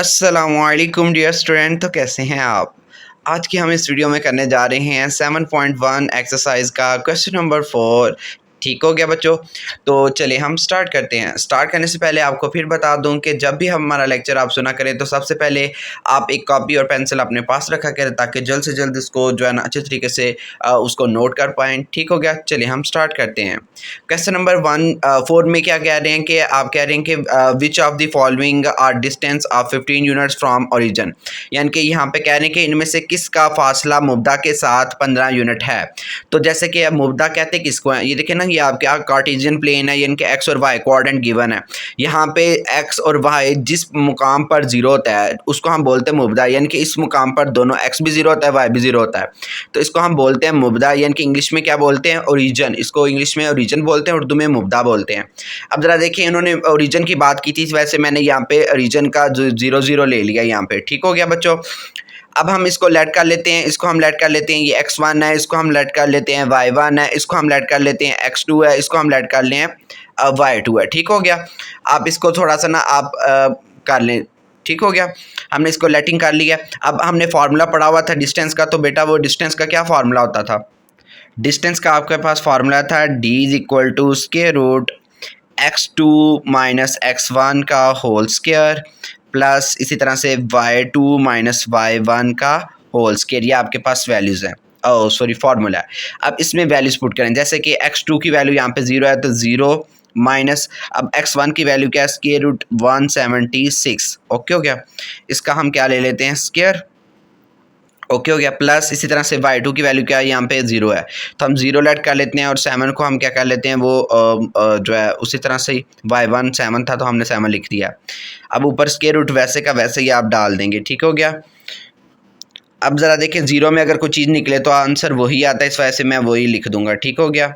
अस्सलामुअलैकुम dear student. तो कैसे हैं आप? आज की हम इस वीडियो में करने जा रहे हैं 7.1 एक्सरसाइज का क्वेश्चन नंबर 4। ठीक हो गया बच्चों? तो चलिए हम स्टार्ट करते हैं। स्टार्ट करने से पहले आपको फिर बता दूं कि जब भी हमारा लेक्चर आप सुना करें तो सबसे पहले आप एक कॉपी और पेंसिल अपने पास रखा करें ताकि जल्द से जल्द इसको जो है ना अच्छे तरीके से उसको नोट कर पाएँ। ठीक हो गया? चलिए हम स्टार्ट करते हैं। क्वेश्चन नंबर 4 में क्या कह रहे हैं कि आप कह रहे हैं कि which of the following are distance of 15 units from origin, यानी कि यहाँ पे कह रहे हैं कि इनमें से किसका फासला मुब्दा के साथ 15 यूनिट है। तो जैसे कि अब मुब्दा कहते हैं किसको है, ये देखिए ना, ये आपके कार्टेशियन प्लेन है, यानी कि एक्स और वाई कोऑर्डिनेट गिवन है। यहाँ पे एक्स और वाई जिस मुकाम पर जीरो होता है उसको हम बोलते हैं मुब्दा, यानी कि इस मुकाम पर दोनों एक्स भी जीरो होता है, वाई भी जीरो होता है, तो इसको हम बोलते हैं मुब्दा, यानी कि इंग्लिश में क्या बोलते हैं, ओरिजिन। इसको इंग्लिश में ओरिजिन बोलते हैं, उर्दू में मुब्दा बोलते हैं। अब ज़रा देखिए, इन्होंने ओरिजिन की बात की थी, वैसे मैंने यहाँ पे ओरिजिन का जो 0 0 ले लिया यहाँ पे। ठीक हो गया बच्चों? अब हम इसको लेट कर लेते हैं, इसको हम लेट कर लेते हैं, ये x1 है, इसको हम लेट कर लेते हैं, y1 है, इसको हम लेट कर लेते हैं, x2 है, इसको हम लेट कर लें y2 है। ठीक हो गया? आप इसको थोड़ा सा ना आप कर लें। ठीक हो गया? हमने इसको लेटिंग कर लिया। अब हमने फार्मूला पढ़ा हुआ था डिस्टेंस का, तो बेटा वो डिस्टेंस का क्या फार्मूला होता था? डिस्टेंस का आपके पास फार्मूला था d is equal to square root x2 minus x1 का होल स्क्वायर प्लस इसी तरह से y2 माइनस y1 का होल स्क्वायर। ये आपके पास वैल्यूज़ हैं, ओ सॉरी फार्मूला है। अब इसमें वैल्यूज पुट करें, जैसे कि x2 की वैल्यू यहाँ पे 0 है तो 0 माइनस, अब x1 की वैल्यू क्या है, स्क्वायर रूट 176। ओके हो गया? इसका हम क्या ले लेते हैं, स्क्वायर। ओके हो गया? प्लस इसी तरह से y2 की वैल्यू क्या है, यहाँ पे 0 है, तो हम 0 लेट कर लेते हैं, और 7 को हम क्या कर लेते हैं, वो जो है उसी तरह से y1 7 था तो हमने 7 लिख दिया। अब ऊपर स्क्वायर रूट वैसे का वैसे ही आप डाल देंगे। ठीक हो गया? अब ज़रा देखें, 0 में अगर कोई चीज़ निकले तो आंसर वही आता है, इस वजह से मैं वही लिख दूंगा। ठीक हो गया?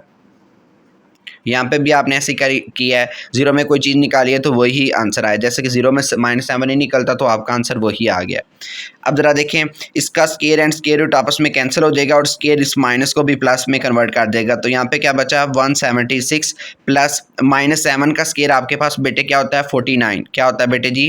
यहाँ पे भी आपने ऐसे किया है, 0 में कोई चीज़ निकाली है तो वही आंसर आया, जैसे कि 0 में -7 ही निकलता तो आपका आंसर वही आ गया। अब ज़रा देखें, इसका स्क्वायर एंड स्क्वायर रूट आपस में कैंसिल हो जाएगा और स्क्वायर इस माइनस को भी प्लस में कन्वर्ट कर देगा, तो यहाँ पे क्या बचा, 176 प्लस -7 का स्क्वायर आपके पास बेटे क्या होता है, 49। क्या होता है बेटे जी,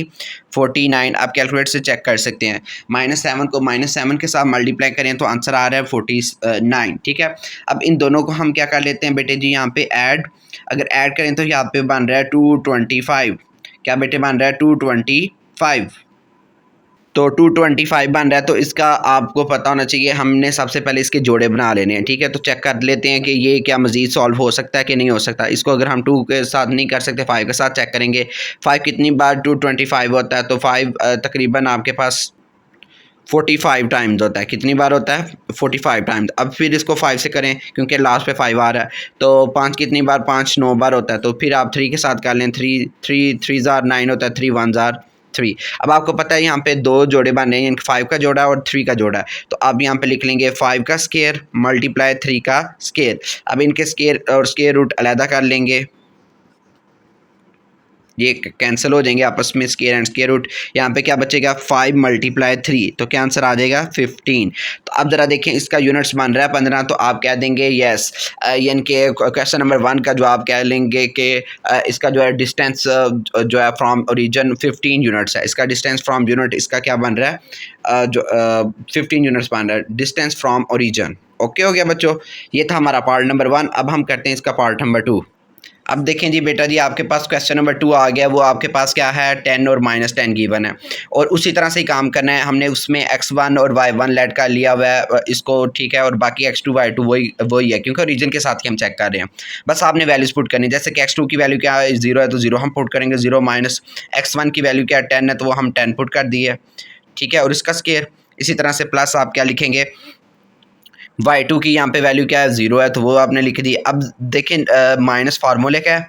49। आप कैलकुलेटर से चेक कर सकते हैं, -7 को -7 के साथ मल्टीप्लाई करें तो आंसर आ रहा है 49। ठीक है? अब इन दोनों को हम क्या कर लेते हैं बेटे जी, यहाँ पे ऐड, अगर ऐड करें तो यहाँ पे बन रहा है 225। क्या बेटे बन रहा है, 225। तो 225 बन रहा है, तो इसका आपको पता होना चाहिए, हमने सबसे पहले इसके जोड़े बना लेने हैं। ठीक है? तो चेक कर लेते हैं कि ये क्या मज़ीद सॉल्व हो सकता है कि नहीं हो सकता। इसको अगर हम 2 के साथ नहीं कर सकते, 5 के साथ चेक करेंगे। 5 कितनी बार 225 होता है, तो 5 तकरीबन आपके पास 45 टाइम्स होता है। कितनी बार होता है, 45 टाइम्स। अब फिर इसको 5 से करें क्योंकि लास्ट पे 5 आ रहा है, तो 5 कितनी बार, 5 9 बार होता है, तो फिर आप 3 के साथ कर लें, 3 3 3 जार 9 होता है, 3 1 जार 3। अब आपको पता है यहाँ पे 2 जोड़े बन रहे हैं, 5 का जोड़ा और 3 का जोड़ा है, तो आप यहाँ पे लिख लेंगे 5 का स्क्वायर मल्टीप्लाई 3 का स्क्वायर। अब इनके स्क्वायर और स्क्वायर रूट अलहदा कर लेंगे, ये कैंसिल हो जाएंगे आपस में, स्क्वायर एंड स्क्वायर रूट। यहाँ पे क्या बचेगा, 5 मल्टीप्लाई 3, तो क्या आंसर आ जाएगा, 15। तो अब ज़रा देखें, इसका यूनिट्स बन रहा है 15, तो आप कह देंगे यस, यानी कि क्वेश्चन नंबर 1 का जो आप कह लेंगे कि इसका जो है डिस्टेंस जो है फ्रॉम ओरिजिन 15 यूनिट्स है। इसका डिस्टेंस फ्रॉम यूनिट इसका क्या बन रहा है, जो 15 यूनिट्स बन रहा है, डिस्टेंस फ्रॉम ओरिजिन। ओके हो गया बच्चों? ये था हमारा पार्ट नंबर 1। अब हम करते हैं इसका पार्ट नंबर 2। अब देखें जी बेटा जी, आपके पास क्वेश्चन नंबर 2 आ गया, वो आपके पास क्या है, 10 और -10 गिवन है, और उसी तरह से ही काम करना है। हमने उसमें x1 और y1 लेट कर लिया हुआ है इसको, ठीक है, और बाकी x2 y2 वही है, क्योंकि रीजन के साथ ही हम चेक कर रहे हैं। बस आपने वैल्यूज पुट करनी, जैसे कि x2 की वैल्यू क्या है, 0 है, तो 0 हम पुट करेंगे, 0 माइनस x1 की वैल्यू क्या है, 10 है, तो वो हम 10 पुट कर दी है। ठीक है? और इसका स्क्वायर, इसी तरह से प्लस आप क्या लिखेंगे, y2 की यहाँ पे वैल्यू क्या है, 0 है, तो वो आपने लिख दी। अब देखें माइनस फार्मूले का है,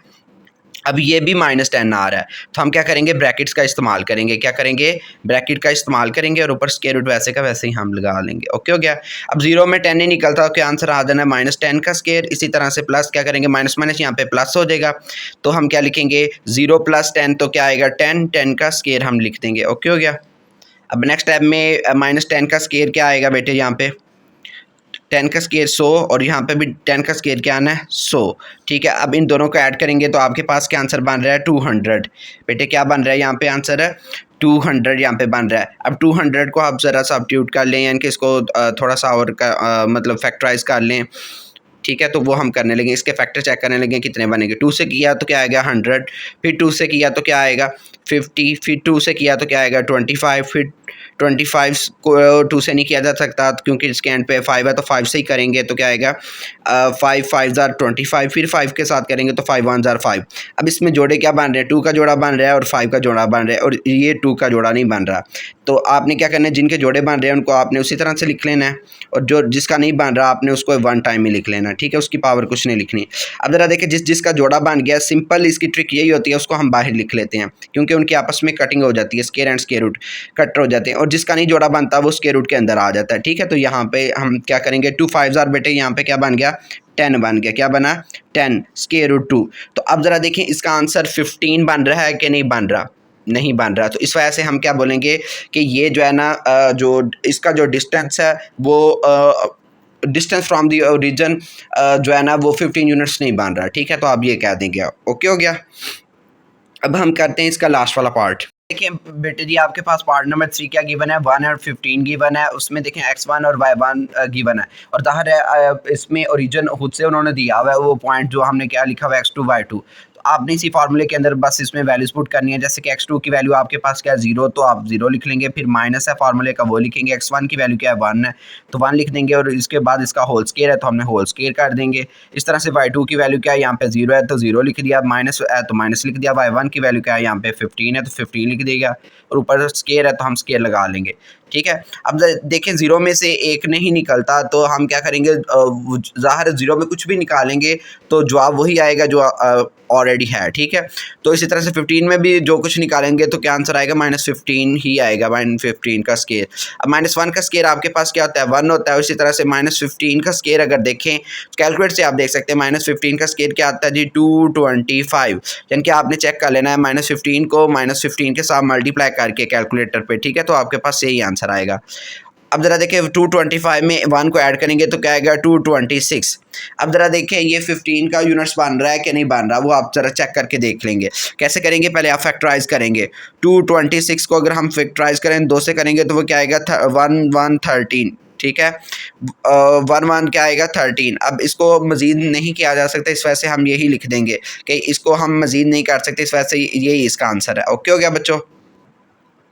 अब ये भी -10 आ रहा है, तो हम क्या करेंगे, ब्रैकेट्स का इस्तेमाल करेंगे। क्या करेंगे, ब्रैकेट का इस्तेमाल करेंगे, और ऊपर स्क्वायर रूट वैसे का वैसे ही हम लगा लेंगे। ओके हो गया? अब 0 में 10 ही निकलता, क्या आंसर आ जाना है, -10 का स्क्वायर। इसी तरह से प्लस क्या करेंगे, माइनस माइनस यहाँ पे प्लस हो जाएगा, तो हम क्या लिखेंगे, 0 + 10, तो क्या आएगा, 10 10 का स्क्वायर हम लिख देंगे। ओके हो गया? अब नेक्स्ट स्टेप में -10 का स्क्वायर क्या आएगा बेटे, यहाँ पे 10 का स्क्वायर 100, और यहाँ पे भी 10 का स्क्वायर क्या आना है, 100। ठीक है? अब इन दोनों को ऐड करेंगे तो आपके पास क्या आंसर बन रहा है, 200। बेटे क्या बन रहा है, यहाँ पे आंसर है 200 यहाँ पे बन रहा है। अब 200 को आप ज़रा सब्स्टिट्यूट कर लें, यानी कि इसको थोड़ा सा और मतलब फैक्टराइज कर लें, ठीक है। तो वो हम करने लगे, इसके फैक्टर चेक करने लगे कितने बनेंगे। 2 से किया तो क्या आएगा 100, फिर 2 से किया तो क्या आएगा 50, फिर 2 से किया तो क्या आएगा 25, फिर 25 को 2 से नहीं किया जा सकता क्योंकि इसके एंड पे 5 है, तो 5 से ही करेंगे तो क्या आएगा 5 5 ज़ार 25, फिर 5 के साथ करेंगे तो 5 1 ज़ार 5। अब इसमें जोड़े क्या बन रहे हैं, 2 का जोड़ा बन रहा है और 5 का जोड़ा बन रहा है, और ये 2 का जोड़ा नहीं बन रहा। तो आपने क्या करना है, जिनके जोड़े बन रहे हैं उनको आपने उसी तरह से लिख लेना है, और जो जिसका नहीं बन रहा आपने उसको 1 टाइम ही लिख लेना, ठीक है। उसकी पावर कुछ नहीं लिखनी। अब ज़रा देखिए, जिसका जोड़ा बन गया, सिंपल इसकी ट्रिक यही होती है, उसको हम बाहर लिख लेते हैं क्योंकि उनकी आपस में कटिंग हो जाती है, square and square root cut हो जाते हैं, और जिसका नहीं जोड़ा बनता वो स्क्वायर रूट के अंदर आ जाता है, ठीक है। तो यहाँ पे हम क्या करेंगे, 2 5 ज़ार बेटे यहाँ पे क्या बन गया 10 बन गया, क्या बना 10 स्क्वायर रूट 2। तो अब ज़रा देखें इसका आंसर 15 बन रहा है कि नहीं बन रहा, नहीं बन रहा। तो इस वजह से हम क्या बोलेंगे कि ये जो है ना जो इसका जो डिस्टेंस है वो डिस्टेंस फ्रॉम दी ओरिजिन जो है ना वो 15 यूनिट्स नहीं बन रहा, ठीक है। तो आप ये कह देंगे, ओके हो गया। अब हम करते हैं इसका लास्ट वाला पार्ट। देखिए बेटे जी, आपके पास पार्ट नंबर 3 क्या गिवन है, 1 और 15 गिवन है। उसमें देखें x1 और y1 गिवन है, और जाहिर है इसमें ओरिजिन खुद से उन्होंने दिया हुआ है, वो पॉइंट जो हमने क्या लिखा हुआ है x2 y2। तो आपने इसी फार्मूले के अंदर बस इसमें वैल्यूज पुट करनी है। जैसे कि x2 की वैल्यू आपके पास क्या है 0, तो आप 0 लिख लेंगे, फिर माइनस है फार्मूले का वो लिखेंगे, x1 की वैल्यू क्या है 1 है तो 1 लिख देंगे, और इसके बाद इसका होल स्क्वायर है तो हमने होल स्क्वायर कर देंगे। इस तरह से y2 की वैल्यू क्या है, यहाँ पे 0 है तो 0 लिख दिया, माइनस है तो माइनस लिख दिया, y1 की वैल्यू क्या है यहाँ पे 15 है तो 15 लिख देगा, और ऊपर स्क्वायर है तो हम स्क्वायर लगा लेंगे, ठीक है। अब देखें 0 में से एक नहीं निकलता तो हम क्या करेंगे, ज़ाहिर 0 में कुछ भी निकालेंगे तो जवाब वही आएगा जो ऑलरेडी है, ठीक है। तो इसी तरह से 15 में भी जो कुछ निकालेंगे तो क्या आंसर आएगा -15 ही आएगा, -15 का स्केयर। अब -1 का स्केयर आपके पास क्या होता है 1 होता है, इसी तरह से -15 का स्केयर अगर देखें कैलकुलेट से आप देख सकते हैं -15 का स्केयर क्या आता है जी 225, यानी कि आपने चेक कर लेना है -15 को -15 के साथ मल्टीप्लाई करके कैलकुलेटर पे, ठीक है। तो आपके पास यही आंसर आएगा। अब ज़रा देखिए 225 में 1 को ऐड करेंगे तो क्या आएगा 226। अब ज़रा देखिए ये 15 का यूनिट्स बन रहा है कि नहीं बन रहा, वो आप ज़रा चेक करके देख लेंगे। कैसे करेंगे, पहले आप फैक्टराइज करेंगे। 226 को अगर हम फैक्टराइज करें 2 से करेंगे तो वो क्या आएगा 1113, ठीक है। 1 क्या आएगा 13। अब इसको मज़ीद नहीं किया जा सकता, इस वजह से हम यही लिख देंगे कि इसको हम मज़ीद नहीं कर सकते, इस वजह से यही इसका आंसर है। ओके हो गया बच्चों,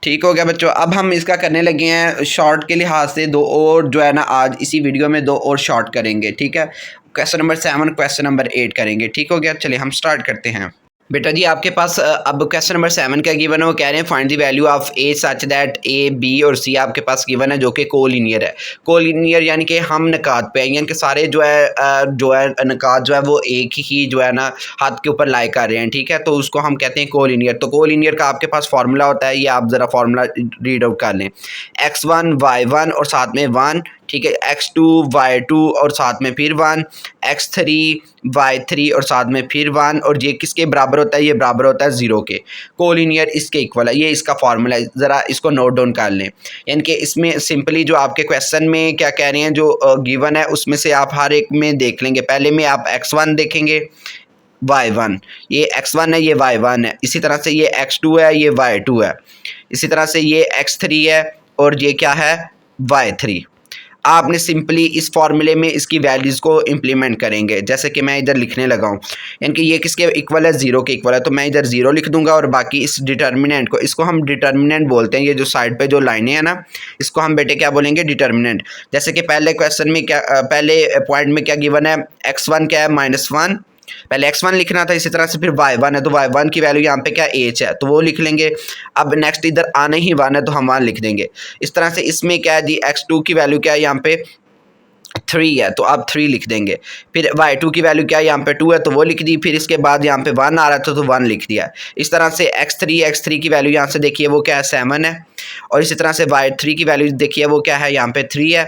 ठीक हो गया बच्चों। अब हम इसका करने लगे हैं शॉर्ट के लिहाज से दो और जो है ना आज इसी वीडियो में दो और शॉर्ट करेंगे, ठीक है। क्वेश्चन नंबर 7 क्वेश्चन नंबर 8 करेंगे, ठीक हो गया। चलिए हम स्टार्ट करते हैं। बेटा जी आपके पास अब क्वेश्चन नंबर 7 क्या गिवन है, वो कह रहे हैं find the value of a such that a b और सी आपके पास गिवन है जो कि कोलिनियर है। कोलिनियर यानी कि हम नकात पे यानी कि सारे जो है नकात जो है वो एक ही जो है ना हाथ के ऊपर लाई कर रहे हैं, ठीक है। तो उसको हम कहते हैं कोलिनियर। तो कोलिनियर का आपके पास फार्मूला होता है, ये आप ज़रा फार्मूला रीड आउट कर लें, x1 y1 और साथ में 1, ठीक है, x2 y2 और साथ में फिर 1, x3 y3 और साथ में फिर 1, और ये किसके बराबर होता है, ये बराबर होता है 0 के। कोलिनियर इसके इक्वल है, ये इसका फार्मूला है, ज़रा इसको नोट डाउन कर लें। यानी कि इसमें सिंपली जो आपके क्वेश्चन में क्या कह रहे हैं जो गिवन है उसमें से आप हर एक में देख लेंगे। पहले में आप x1 देखेंगे, y1, ये x1 है, ये y1 है, इसी तरह से ये x2 है, ये y2 है, इसी तरह से ये x3 है और ये क्या है y3। आपने सिंपली इस फार्मूले में इसकी वैल्यूज़ को इम्प्लीमेंट करेंगे, जैसे कि मैं इधर लिखने लगा हूँ, यानी कि ये किसके इक्वल है 0 के इक्वल है, तो मैं इधर 0 लिख दूंगा, और बाकी इस डिटर्मिनेंट को, इसको हम डिटर्मिनेंट बोलते हैं, ये जो साइड पे जो लाइनें हैं ना इसको हम बेटे क्या बोलेंगे डिटर्मिनेंट। जैसे कि पहले क्वेश्चन में क्या पहले पॉइंट में क्या गिवन है, x1 क्या है -1, पहले x1 लिखना था, इसी तरह से फिर y1 है तो y1 की वैल्यू यहाँ पे क्या h है तो वो लिख लेंगे। अब नेक्स्ट इधर आने ही 1 है तो हम 1 लिख देंगे। इस तरह से इसमें क्या है जी x2 की वैल्यू क्या है यहाँ पे 3 है तो आप 3 लिख देंगे। फिर y2 की वैल्यू क्या है यहाँ पे 2 है तो वो लिख दी, फिर इसके बाद यहाँ पे 1 आ रहा था तो 1 लिख दिया। इस तरह से x3 की वैल्यू यहाँ से देखिए वो क्या है 7 है, और इसी तरह से y3 की वैल्यू देखिए वो क्या है यहाँ पे 3 है,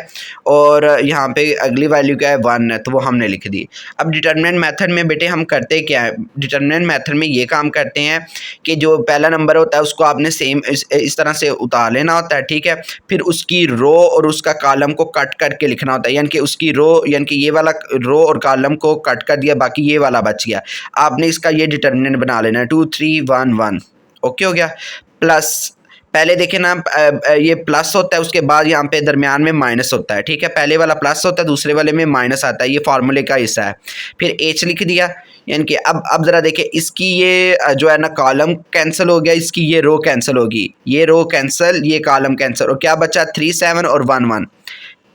और यहाँ पे अगली वैल्यू क्या है 1 है तो वो हमने लिख दी। अब डिटर्मिनेंट मेथड में बेटे हम करते क्या है, डिटर्मिनेंट मेथड में ये काम करते हैं कि जो पहला नंबर होता है उसको आपने सेम इस तरह से उतार लेना होता है, ठीक है। फिर उसकी रो और उसका कॉलम को कट करके लिखना होता है, यानी कि उसकी रो यानी कि ये वाला रो और कॉलम को कट कर दिया, बाकी ये वाला बच गया। आपने इसका ये डिटर्मिनेंट बना लेना है 2 3 1 1, ओके हो गया। प्लस पहले देखें ना ये प्लस होता है, उसके बाद यहाँ पे दरमियान में माइनस होता है, ठीक है। पहले वाला प्लस होता है, दूसरे वाले में माइनस आता है, ये फार्मूले का हिस्सा है। फिर एच लिख दिया, यानी कि अब ज़रा देखें, इसकी ये जो है ना कॉलम कैंसिल हो गया, इसकी ये रो कैंसिल होगी, ये रो कैंसिल, ये कॉलम कैंसिल, और क्या बचा 3 7 और 1 1,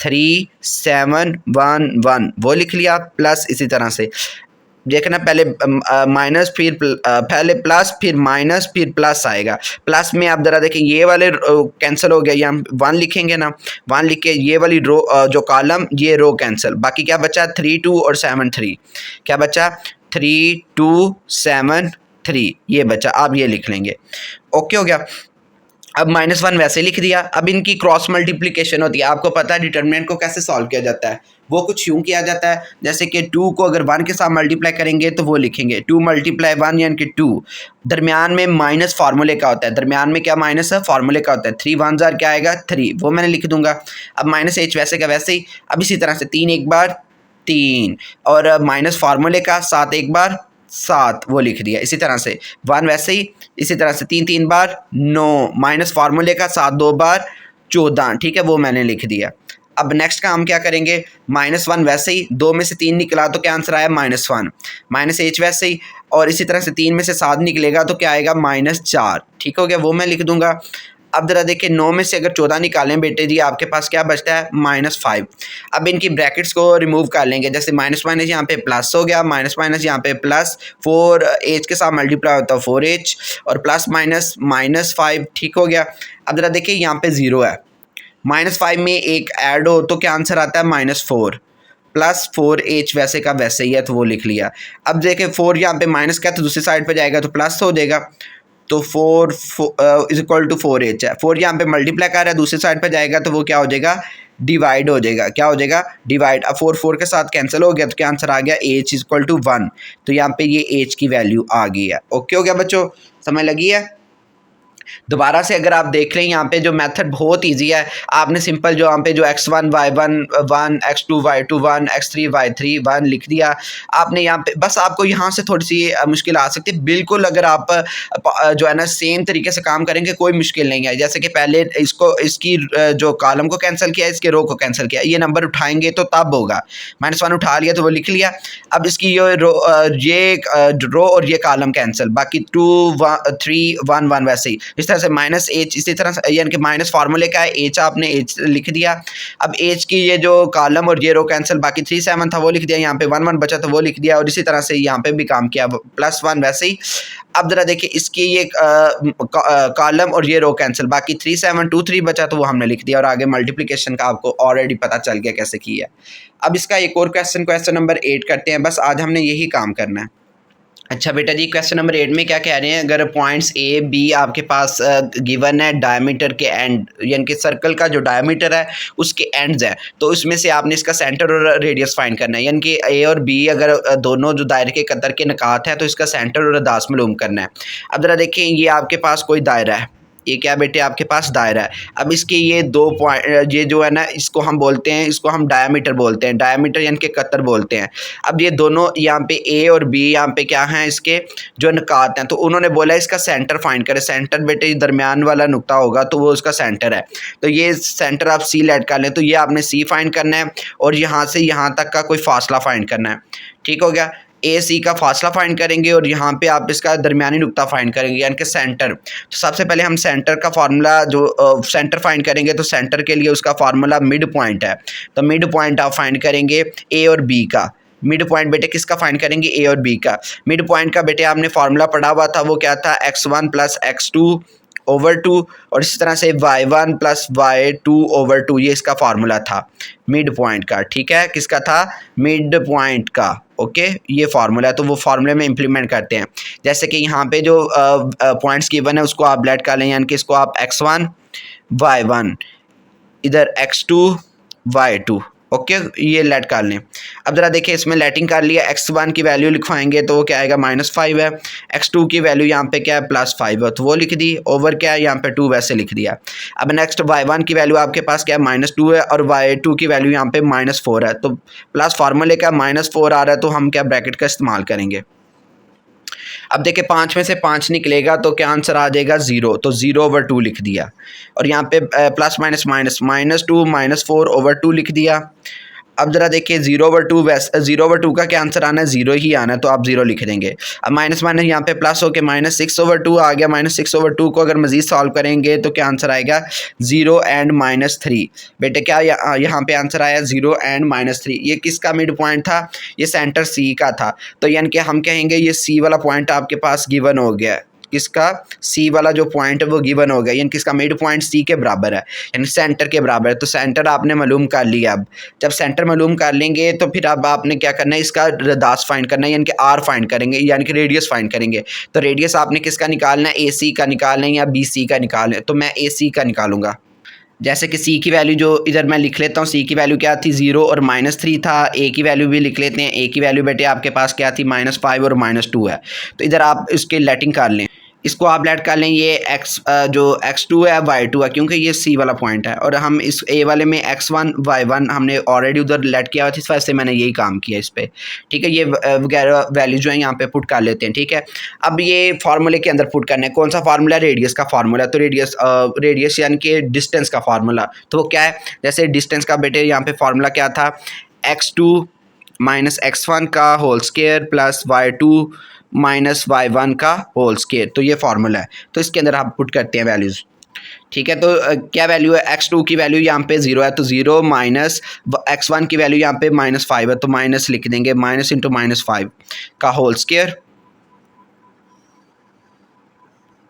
3 7 1 1 वो लिख लिया। प्लस इसी तरह से देखना, पहले माइनस, फिर पहले प्लस, फिर माइनस, फिर प्लस आएगा। प्लस में आप ज़रा देखें, ये वाले कैंसिल हो गया, ये हम 1 लिखेंगे ना, 1 लिख के ये वाली रो जो कॉलम, ये रो कैंसिल, बाकी क्या बचा 3 2 और 7 3, क्या बचा 3 2 7 3, ये बचा, आप ये लिख लेंगे। ओके हो गया। अब -1 वैसे लिख दिया। अब इनकी क्रॉस मल्टीप्लिकेशन होती है, आपको पता है डिटर्मिनेंट को कैसे सॉल्व किया जाता है, वो कुछ यूँ किया जाता है जैसे कि 2 को अगर 1 के साथ मल्टीप्लाई करेंगे तो वो लिखेंगे 2 × 1 यानी कि 2, दरमियान में माइनस फार्मूले का होता है, दरमियान में क्या माइनस है, फार्मूले का होता है, 3 1 जार क्या आएगा 3, वो मैंने लिख दूंगा। अब -h वैसे का वैसे ही, अब इसी तरह से 3 एक बार 3, और माइनस फार्मूले का 7 एक बार 7, वो लिख दिया। इसी तरह से 1 वैसे ही, इसी तरह से 3 3 बार 9, माइनस फार्मूले का 7 2 बार 14, ठीक है, वो मैंने लिख दिया। अब नेक्स्ट का हम क्या करेंगे, -1 वैसे ही, 2 में से 3 निकला तो क्या आंसर आया -1, -h वैसे ही, और इसी तरह से 3 में से 7 निकलेगा तो क्या आएगा -4, ठीक हो गया, वो मैं लिख दूंगा। अब ज़रा देखिए, 9 में से अगर 14 निकालें बेटे जी, आपके पास क्या बचता है -5। अब इनकी ब्रैकेट्स को रिमूव कर लेंगे, जैसे माइनस माइनस यहाँ पे प्लस हो गया, माइनस माइनस यहाँ पे प्लस, 4 एच के साथ मल्टीप्लाई होता है 4h, और प्लस माइनस -5, ठीक हो गया। अब ज़रा देखिए, यहाँ पे 0 है, -5 में एक ऐड हो तो क्या आंसर आता है -4, प्लस 4h वैसे का वैसे ही है, तो वो लिख लिया। अब देखें 4 यहाँ पे माइनस का तो दूसरी साइड पे जाएगा तो प्लस हो जाएगा, तो 4 इज इक्वल टू 4h है, 4 यहाँ पे मल्टीप्लाई कर रहा है, दूसरी साइड पे जाएगा तो वो क्या हो जाएगा, डिवाइड हो जाएगा, क्या हो जाएगा डिवाइड। अब 4 4 के साथ कैंसिल हो गया तो क्या आंसर आ गया, h इज इक्वल टू 1, तो यहाँ पे ये h की वैल्यू आ गई है। ओके हो गया बच्चों, समझ लगी है। दोबारा से अगर आप देख लें, यहाँ पे जो मेथड बहुत इजी है, आपने सिंपल जो यहाँ पे जो x1 y1 1, x2 y2 1, x3 y3 1 लिख दिया। आपने यहाँ पे बस आपको यहाँ से थोड़ी सी मुश्किल आ सकती है, बिल्कुल अगर आप जो है ना सेम तरीके से काम करेंगे कोई मुश्किल नहीं है। जैसे कि पहले इसकी जो कॉलम को कैंसिल किया, इसके रो को कैंसिल किया, ये नंबर उठाएंगे तो तब होगा। -1 उठा लिया तो वो लिख लिया। अब इसकी ये रो और ये कॉलम कैंसिल, बाकी 2 3 1 1 वैसे ही, इस तरह से -h, इसी तरह से यानी कि माइनस फार्मूले का है h, आपने h लिख दिया। अब h की ये जो कॉलम और ये रो कैंसिल, बाकी 3 7 था वो लिख दिया, यहाँ पे 1 1 बचा तो वो लिख दिया, और इसी तरह से यहाँ पे भी काम किया, +1 वैसे ही। अब जरा देखिए, इसकी ये कॉलम और ये रो कैंसिल, बाकी 3 7 2 3 बचा तो वो हमने लिख दिया, और आगे मल्टीप्लिकेशन का आपको ऑलरेडी पता चल गया कैसे किया है। अब इसका एक और क्वेश्चन नंबर 8 करते हैं, बस आज हमने यही काम करना है। अच्छा बेटा जी, क्वेश्चन नंबर 8 में क्या कह रहे हैं, अगर पॉइंट्स ए बी आपके पास गिवन है, डायमीटर के एंड, यानी कि सर्कल का जो डायमीटर है उसके एंड्स है, तो उसमें से आपने इसका सेंटर और रेडियस फाइंड करना है। यानी कि ए और बी अगर दोनों जो दायरे के कतर के निकात है तो इसका सेंटर और अदास मालूम करना है। अब ज़रा देखें, ये आपके पास कोई दायरा है, ये क्या बेटे आपके पास दायरा है। अब इसके ये 2 पॉइंट, ये जो है ना, इसको हम बोलते हैं, इसको हम डायमीटर बोलते हैं, डायमीटर यानी कि कतर बोलते हैं। अब ये दोनों यहाँ पे ए और बी यहाँ पे क्या हैं, इसके जो निकात हैं, तो उन्होंने बोला इसका सेंटर फाइंड करें। सेंटर बेटे दरमियान वाला नुक्ता होगा तो वो उसका सेंटर है, तो ये सेंटर आप सी लेट कर लें, तो ये आपने सी फाइंड करना है, और यहाँ से यहाँ तक का कोई फासला फाइंड करना है, ठीक हो गया। ए सी का फासला फाइंड करेंगे, और यहाँ पे आप इसका दरमियानी नुक्ता फाइंड करेंगे, यानी कि सेंटर। तो सबसे पहले हम सेंटर का फार्मूला जो सेंटर फाइंड करेंगे, तो सेंटर के लिए उसका फार्मूला मिड पॉइंट है, तो मिड पॉइंट आप फाइंड करेंगे ए और बी का। मिड पॉइंट बेटे किसका फाइंड करेंगे, ए और बी का। मिड पॉइंट का बेटे आपने फार्मूला पढ़ा हुआ था, वो क्या था, x1 + x2/2, और इसी तरह से y1 + y2/2, ये इसका फार्मूला था मिड पॉइंट का, ठीक है, किसका था, मिड पॉइंट का। ओके, ये फार्मूला है, तो वो फार्मूले में इंप्लीमेंट करते हैं। जैसे कि यहाँ पे जो पॉइंट्स गिवन है उसको आप लेट कर लें, यानी कि इसको आप x1 y1, इधर x2 y2, ओके, ये लेट कर लें। अब ज़रा देखिए, इसमें लेटिंग कर लिया, x1 की वैल्यू लिखवाएंगे तो वो क्या आएगा, -5 है, x2 की वैल्यू यहाँ पे क्या है, +5 है, तो वो लिख दी, ओवर क्या है यहाँ पे 2 वैसे लिख दिया। अब नेक्स्ट y1 की वैल्यू आपके पास क्या है, -2 है, और y2 की वैल्यू यहाँ पे -4 है, तो प्लस फार्मूले का -4 आ रहा है, तो हम क्या ब्रैकेट का इस्तेमाल करेंगे। अब देखिए 5 में से 5 निकलेगा तो क्या आंसर आ जाएगा 0, तो 0/2 लिख दिया। और यहाँ पे प्लस माइनस माइनस, -2 -4/2 लिख दिया। अब ज़रा देखिए 0/2 0/2 का क्या आंसर आना है, 0 ही आना है, तो आप 0 लिख देंगे। अब माइनस माइनस यहाँ पे प्लस होके -6/2 आ गया। -6/2 को अगर मज़ीद सॉल्व करेंगे तो क्या आंसर आएगा, 0 एंड -3। बेटे क्या यहाँ पे आंसर आया 0 एंड -3। ये किसका मिड पॉइंट था, ये सेंटर सी का था। तो यानी कि हम कहेंगे ये सी वाला पॉइंट आपके पास गिवन हो गया है। किसका, सी वाला जो पॉइंट है वो गिवन हो गया, यानी किसका मिड पॉइंट सी के बराबर है, यानी सेंटर के बराबर है। तो सेंटर आपने मालूम कर लिया। अब जब सेंटर मालूम कर लेंगे तो फिर अब आपने क्या करना है, इसका रदास फाइंड करना है, यानी कि आर फाइंड करेंगे, यानी कि रेडियस फाइंड करेंगे। तो रेडियस आपने किसका निकालना है, ए सी का निकालना है या बी सी का निकालना है। तो मैं ए सी का निकालूंगा। जैसे कि सी की वैल्यू जो इधर मैं लिख लेता हूँ, सी की वैल्यू क्या थी, 0 और -3 था। ए की वैल्यू भी लिख लेते हैं, ए की वैल्यू बेटे आपके पास क्या थी, -5 और -2 है। तो इधर आप इसके लेटिंग कर लें, इसको आप लेट कर लें। ये जो x2 है y2 है, क्योंकि ये सी वाला पॉइंट है। और हम इस ए वाले में x1 y1 हमने ऑलरेडी उधर लेट किया हुआ था, इस वजह से मैंने यही काम किया इस पर। ठीक है, ये वगैरह वैल्यू जो है यहाँ पे पुट कर लेते हैं। ठीक है, अब ये फार्मूले के अंदर पुट करना है। कौन सा फार्मूला, रेडियस का फार्मूला। तो रेडियस यानी कि डिस्टेंस का फार्मूला। तो वो क्या है, जैसे डिस्टेंस का बेटे यहाँ पे फार्मूला क्या था, x2 -x1 का whole square plus y2 -y1 का होल स्क्वायर। तो ये फार्मूला है। तो इसके अंदर आप पुट करते हैं वैल्यूज़। ठीक है, तो क्या वैल्यू है, x2 की वैल्यू यहाँ पे 0 है, तो 0 माइनस x1 की वैल्यू यहाँ पे -5 है, तो माइनस लिख देंगे, माइनस इंटू -5 का होल स्क्वायर।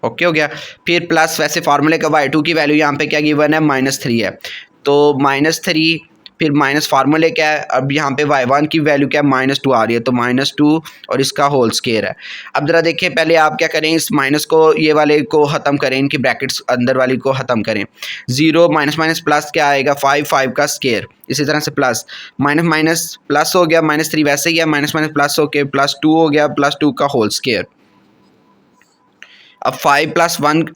ओके हो गया। फिर प्लस, वैसे फार्मूले का y2 की वैल्यू यहाँ पे क्या गिवन है, -3 है, तो -3। फिर माइनस फार्मूले क्या है, अब यहाँ पे y1 की वैल्यू क्या है, -2 आ रही है, तो -2 और इसका होल स्क्वायर है। अब ज़रा देखिए, पहले आप क्या करें, इस माइनस को, ये वाले को ख़त्म करें, इनकी ब्रैकेट्स अंदर वाली को ख़त्म करें। 0 माइनस माइनस प्लस क्या आएगा, 5 का स्क्वायर। इसी तरह से प्लस माइनस माइनस प्लस हो गया, -3 वैसे ही है, माइनस माइनस प्लस हो के +2 हो गया, +2 का होल स्क्वायर। अब 5 + 1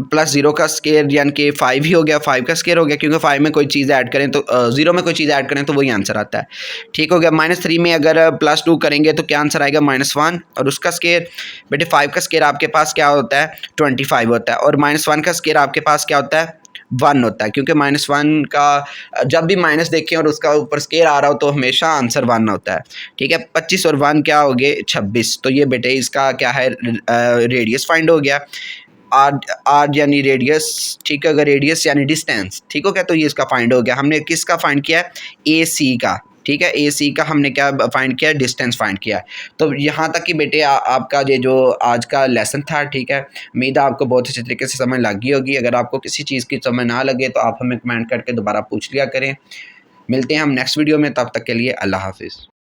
+ 0 का स्क्वायर यानी कि 5 ही हो गया, 5 का स्क्वायर हो गया, क्योंकि 5 में कोई चीज़ ऐड करें तो 0 में कोई चीज़ ऐड करें तो वही आंसर आता है। ठीक हो गया। -3 में अगर +2 करेंगे तो क्या आंसर आएगा, -1 और उसका स्क्वायर। बेटे 5 का स्क्वायर आपके पास क्या होता है, 25 होता है, और -1 का स्क्वायर आपके पास क्या होता है, 1 होता है, क्योंकि -1 का जब भी माइनस देखें और उसका ऊपर स्क्वायर आ रहा हो तो हमेशा आंसर 1 होता है। ठीक है, 25 और 1 क्या हो गए, 26। तो ये बेटे इसका क्या है, रेडियस फाइंड हो गया। आर आर यानी रेडियस। ठीक है, अगर रेडियस यानी डिस्टेंस, ठीक हो गया, तो ये इसका फाइंड हो गया। हमने किसका फाइंड किया है, ए सी का। ठीक है, ए सी का हमने क्या फाइंड किया, डिस्टेंस फाइंड किया। तो यहाँ तक कि बेटे आपका ये जो आज का लेसन था, ठीक है, उम्मीद है आपको बहुत अच्छे तरीके से समझ लग गई होगी। अगर आपको किसी चीज़ की समझ ना लगे तो आप हमें कमेंट करके दोबारा पूछ लिया करें। मिलते हैं हम नेक्स्ट वीडियो में, तब तक के लिए अल्लाह हाफिज़।